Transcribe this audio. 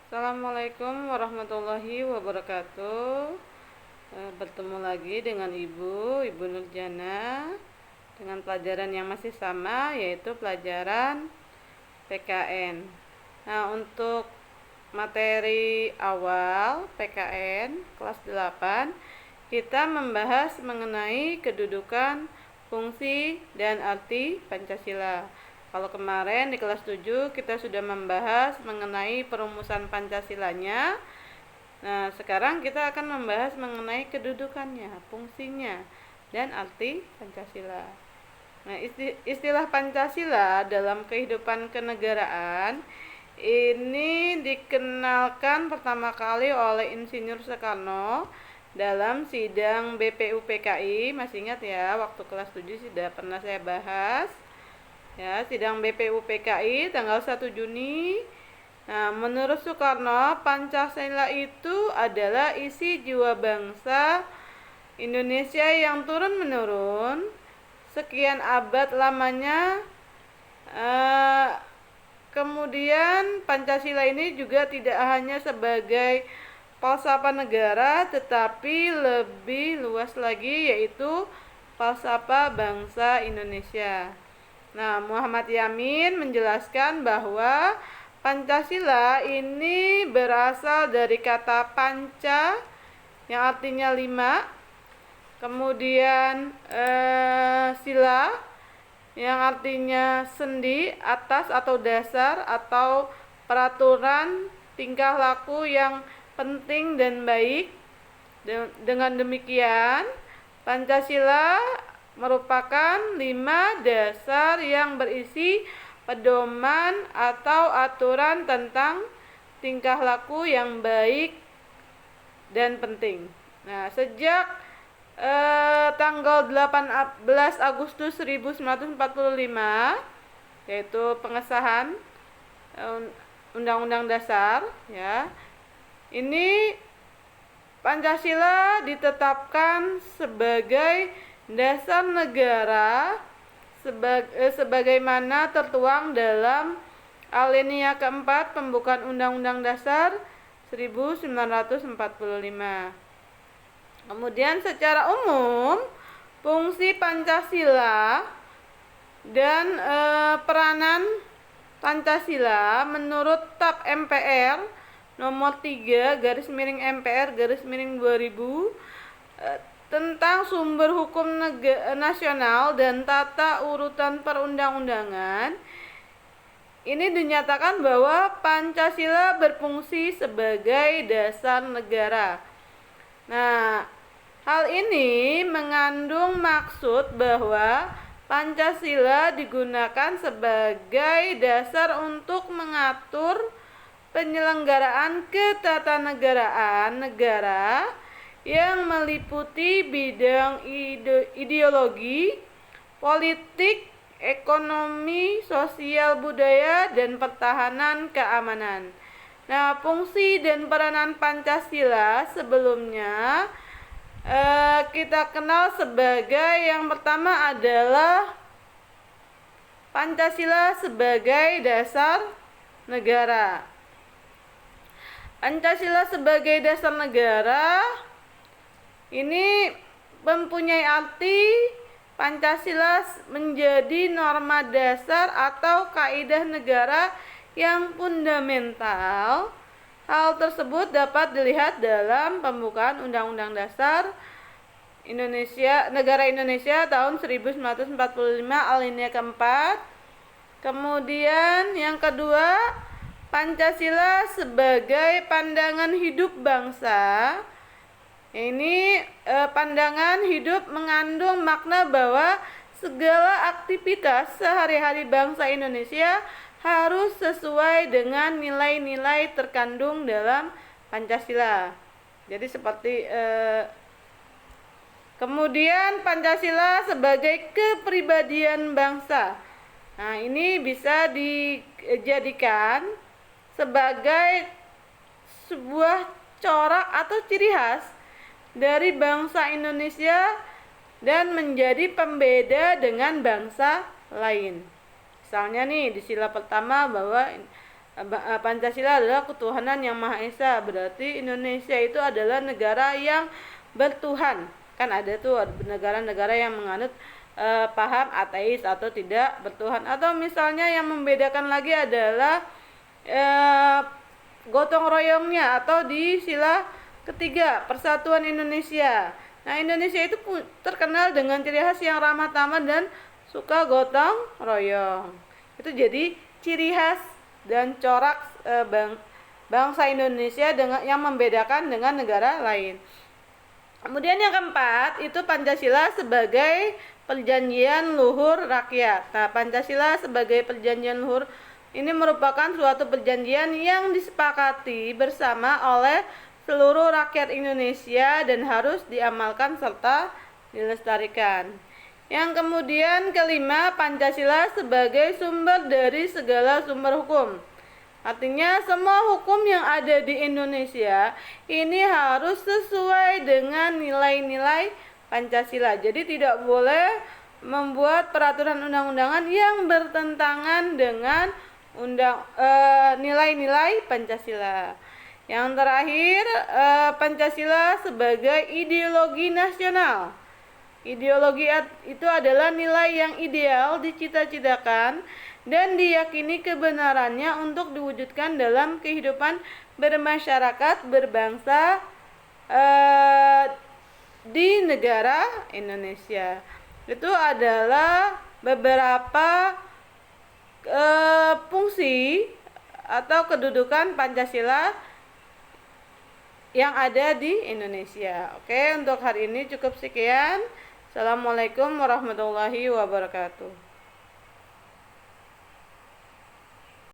Assalamualaikum warahmatullahi wabarakatuh. Bertemu lagi dengan Ibu Nurjana dengan pelajaran yang masih sama, yaitu pelajaran PKN. Nah, untuk materi awal PKN kelas 8, kita membahas mengenai kedudukan, fungsi, dan arti Pancasila. Kalau kemarin di kelas 7 kita sudah membahas mengenai perumusan Pancasilanya. Nah, sekarang kita akan membahas mengenai kedudukannya, fungsinya, dan arti Pancasila. Nah, istilah Pancasila dalam kehidupan kenegaraan ini dikenalkan pertama kali oleh Insinyur Soekarno dalam sidang BPUPKI. Masih ingat ya, waktu kelas 7 sudah pernah saya bahas. Ya, sidang BPUPKI tanggal 1 Juni. Nah, menurut Soekarno, Pancasila itu adalah isi jiwa bangsa Indonesia yang turun-menurun sekian abad lamanya. Kemudian Pancasila ini juga tidak hanya sebagai falsafah negara, tetapi lebih luas lagi, yaitu falsafah bangsa Indonesia. Nah, Muhammad Yamin menjelaskan bahwa Pancasila ini berasal dari kata panca yang artinya 5, kemudian sila yang artinya sendi, atas atau dasar atau peraturan tingkah laku yang penting dan baik. Dengan demikian, Pancasila merupakan 5 dasar yang berisi pedoman atau aturan tentang tingkah laku yang baik dan penting. Nah, sejak tanggal 18 Agustus 1945, yaitu pengesahan Undang-Undang Dasar, ya. Ini Pancasila ditetapkan sebagai dasar negara sebagaimana tertuang dalam alinea keempat pembukaan Undang-Undang Dasar 1945. Kemudian secara umum, fungsi Pancasila dan peranan Pancasila menurut TAP MPR nomor 3/MPR/2000 tentang sumber hukum nasional dan tata urutan perundang-undangan, ini dinyatakan bahwa Pancasila berfungsi sebagai dasar negara. Nah, hal ini mengandung maksud bahwa Pancasila digunakan sebagai dasar untuk mengatur penyelenggaraan ketatanegaraan negara yang meliputi bidang ideologi, politik, ekonomi, sosial, budaya, dan pertahanan keamanan. Nah, fungsi dan peranan Pancasila sebelumnya kita kenal sebagai, yang pertama adalah Pancasila sebagai dasar negara. Pancasila sebagai dasar negara ini mempunyai arti Pancasila menjadi norma dasar atau kaidah negara yang fundamental. Hal tersebut dapat dilihat dalam pembukaan Undang-Undang Dasar Negara Indonesia tahun 1945 alinea keempat. Kemudian yang kedua, Pancasila sebagai pandangan hidup bangsa. Ini pandangan hidup mengandung makna bahwa segala aktivitas sehari-hari bangsa Indonesia harus sesuai dengan nilai-nilai terkandung dalam Pancasila. Jadi seperti kemudian Pancasila sebagai kepribadian bangsa. Nah, ini bisa dijadikan sebagai sebuah corak atau ciri khas dari bangsa Indonesia dan menjadi pembeda dengan bangsa lain. Misalnya nih, di sila pertama bahwa Pancasila adalah ketuhanan yang Maha Esa. Berarti Indonesia itu adalah negara yang bertuhan. Kan ada tuh negara-negara yang menganut paham ateis atau tidak bertuhan. Atau misalnya yang membedakan lagi adalah gotong royongnya atau di sila ketiga Persatuan Indonesia. Nah, Indonesia itu terkenal dengan ciri khas yang ramah tamah dan suka gotong royong. Itu jadi ciri khas dan corak bangsa Indonesia dengan yang membedakan dengan negara lain. Kemudian yang keempat itu Pancasila sebagai perjanjian luhur rakyat. Nah, Pancasila sebagai perjanjian luhur ini merupakan suatu perjanjian yang disepakati bersama oleh seluruh rakyat Indonesia dan harus diamalkan serta dilestarikan. Yang kemudian kelima, Pancasila sebagai sumber dari segala sumber hukum. Artinya semua hukum yang ada di Indonesia ini harus sesuai dengan nilai-nilai Pancasila. Jadi tidak boleh membuat peraturan undang-undangan yang bertentangan dengan nilai-nilai Pancasila. Yang terakhir, Pancasila sebagai ideologi nasional. Ideologi itu adalah nilai yang ideal dicita-citakan dan diyakini kebenarannya untuk diwujudkan dalam kehidupan bermasyarakat berbangsa di negara Indonesia. Itu adalah beberapa fungsi atau kedudukan Pancasila yang ada di Indonesia. Oke, untuk hari ini cukup sekian. Assalamualaikum warahmatullahi wabarakatuh.